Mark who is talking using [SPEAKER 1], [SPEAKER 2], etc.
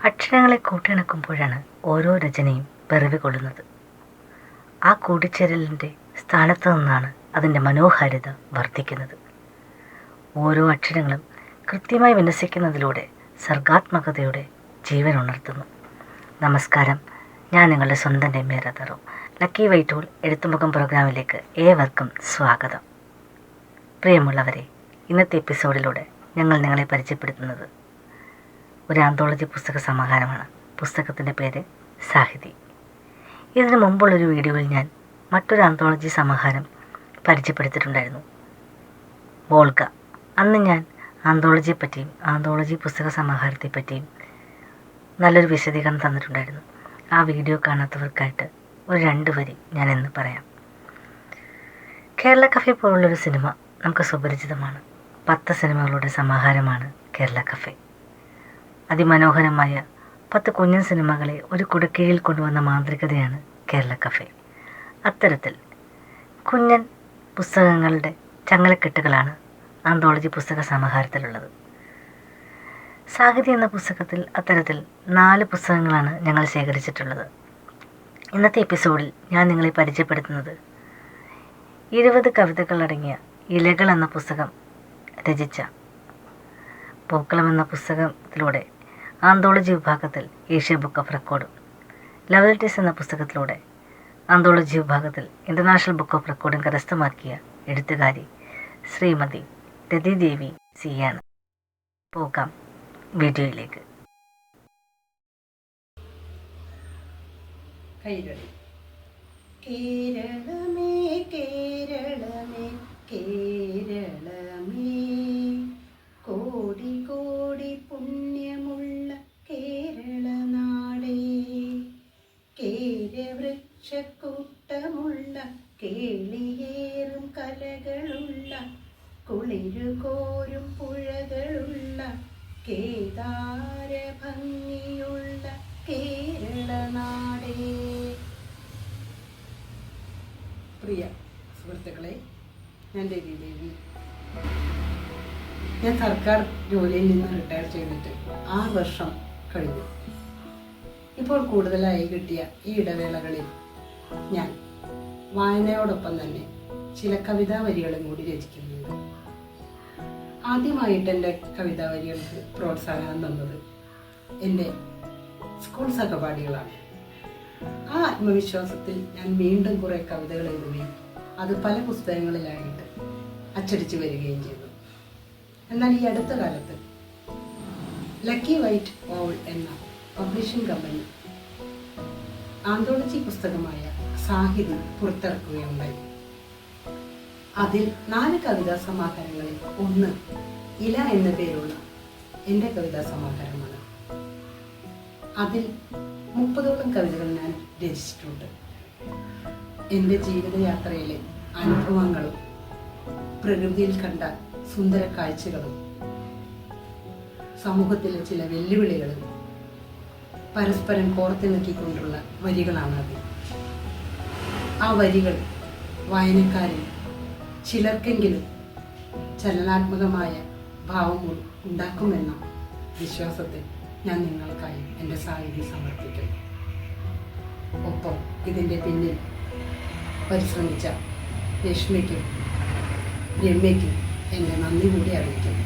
[SPEAKER 1] അക്ഷരങ്ങളെ കൂട്ടിയിണക്കുമ്പോഴാണ് ഓരോ രചനയും പിറവി കൊള്ളുന്നത്. ആ കൂടിച്ചേരലിൻ്റെ സ്ഥാനത്തു നിന്നാണ് അതിൻ്റെ മനോഹാരിത വർദ്ധിക്കുന്നത്. ഓരോ അക്ഷരങ്ങളും കൃത്യമായി വിന്യസിക്കുന്നതിലൂടെ സർഗാത്മകതയുടെ ജീവൻ ഉണർത്തുന്നു. നമസ്കാരം, ഞാൻ നിങ്ങളുടെ സ്വന്തം രമ്യ റതറോ. ലക്കി വൈറ്റൂൾ എഴുത്തുമുഖം പ്രോഗ്രാമിലേക്ക് ഏവർക്കും സ്വാഗതം. പ്രിയമുള്ളവരെ, ഇന്നത്തെ എപ്പിസോഡിലൂടെ ഞങ്ങൾ നിങ്ങളെ പരിചയപ്പെടുത്തുന്നത് ഒരു ആന്തോളജി പുസ്തക സമാഹാരമാണ്. പുസ്തകത്തിൻ്റെ പേര് സാഹിതി. ഇതിനു മുമ്പുള്ളൊരു വീഡിയോയിൽ ഞാൻ മറ്റൊരു ആന്തോളജി സമാഹാരം പരിചയപ്പെടുത്തിയിട്ടുണ്ടായിരുന്നു, വോൾഗ. അന്ന് ഞാൻ ആന്തോളജിയെപ്പറ്റിയും ആന്തോളജി പുസ്തക സമാഹാരത്തെപ്പറ്റിയും നല്ലൊരു വിശദീകരണം തന്നിട്ടുണ്ടായിരുന്നു. ആ വീഡിയോ കാണാത്തവർക്കായിട്ട് ഒരു 2 വരി ഞാൻ ഇന്ന് പറയാം. കേരള കഫേ പോലുള്ളൊരു സിനിമ നമുക്ക് സുപരിചിതമാണ്. 10 സിനിമകളുടെ സമാഹാരമാണ് കേരള കഫേ. അതിമനോഹരമായ 10 കുഞ്ഞൻ സിനിമകളെ ഒരു കുടക്കീഴിൽ കൊണ്ടുവന്ന മാന്ത്രികതയാണ് കേരള കഫേ. അത്തരത്തിൽ കുഞ്ഞൻ പുസ്തകങ്ങളുടെ ചങ്ങലക്കെട്ടുകളാണ് ആന്തോളജി പുസ്തക സമാഹാരത്തിലുള്ളത്. സാഹിതി എന്ന പുസ്തകത്തിൽ അത്തരത്തിൽ 4 പുസ്തകങ്ങളാണ് ഞങ്ങൾ ശേഖരിച്ചിട്ടുള്ളത്. ഇന്നത്തെ എപ്പിസോഡിൽ ഞാൻ നിങ്ങളെ പരിചയപ്പെടുത്തുന്നത് 20 കവിതകളടങ്ങിയ ഇലകൾ എന്ന പുസ്തകം രചിച്ച പൂക്കളം എന്ന പുസ്തകത്തിലൂടെ ആന്തോളജി വിഭാഗത്തിൽ ഏഷ്യ ബുക്ക് ഓഫ് റെക്കോർഡും, ലവ് ലെറ്റേഴ്സ് എന്ന പുസ്തകത്തിലൂടെ ആന്തോളജി വിഭാഗത്തിൽ ഇൻ്റർനാഷണൽ ബുക്ക് ഓഫ് റെക്കോർഡും കരസ്ഥമാക്കിയ എഴുത്തുകാരി ശ്രീമതി രതി ദേവി സിയാണ്. പോകാം വീഡിയോയിലേക്ക്.
[SPEAKER 2] കൈരളി. കേരളമേ കേരളമേ കേരളമേ, കോടി കോടി പുണ്യമുള്ള കേരള നാടേ, കേരവൃക്ഷക്കൂട്ടമുള്ള കേളിയേറും കലകളുള്ള കുളിരുകോരും പുഴകളുള്ള കേദാര ഭംഗിയുള്ള കേരള നാടേ. പ്രിയ സുഹൃത്തുക്കളെ, ഞാൻ രതി ദേവി. ഞാൻ സർക്കാർ ജോലിയിൽ നിന്ന് റിട്ടയർ ചെയ്തിട്ട് 6 വർഷം കഴിഞ്ഞു. ഇപ്പോൾ കൂടുതലായി കിട്ടിയ ഈ ഇടവേളകളിൽ ഞാൻ വായനയോടൊപ്പം തന്നെ ചില കവിതാ വരികളും കൂടി രചിക്കുന്നുണ്ട്. ആദ്യമായിട്ട് എൻ്റെ കവിതാ വരികൾക്ക് പ്രോത്സാഹനം തന്നത് എൻ്റെ സ്കൂൾ സഹപാഠികളാണ്. ആ ആത്മവിശ്വാസത്തിൽ ഞാൻ വീണ്ടും കുറേ കവിതകൾ എഴുതുകയും അത് പല പുസ്തകങ്ങളിലായിട്ട് അച്ചടിച്ചു വരികയും ചെയ്തു. എന്നാൽ ഈ അടുത്ത കാലത്ത് ലക്കി വൈറ്റൂൾ എന്ന പബ്ലിഷിംഗ് കമ്പനി ആന്തോളജി പുസ്തകമായ സാഹിതി പുറത്തിറക്കുകയുണ്ടായി. അതിൽ 4 കവിതാ സമാഹാരങ്ങളിൽ ഒന്ന് ഇല എന്ന പേരുള്ള എൻ്റെ കവിതാ സമാഹാരമാണ്. അതിൽ 30ഓളം കവിതകൾ ഞാൻ രചിച്ചിട്ടുണ്ട്. എൻ്റെ ജീവിതയാത്രയിലെ അനുഭവങ്ങളും പ്രകൃതിയിൽ കണ്ട സുന്ദര കാഴ്ചകളും സമൂഹത്തിലെ ചില വെല്ലുവിളികളും പരസ്പരം കോർത്തിണക്കിക്കൊണ്ടുള്ള വരികളാണത്. ആ വരികൾ വായനക്കാരിൽ ചിലർക്കെങ്കിലും ചലനാത്മകമായ ഭാവം ഉണ്ടാക്കുമെന്ന വിശ്വാസത്തിൽ ഞാൻ നിങ്ങൾക്കായി എൻ്റെ സാഹിത്യം സമർപ്പിക്കുന്നു. ഒപ്പം ഇതിൻ്റെ പിന്നിൽ പരിശ്രമിച്ച രശ്മിക്കും രമ്യയ്ക്കും എൻ്റെ നന്ദി കൂടി അറിയിക്കുന്നു.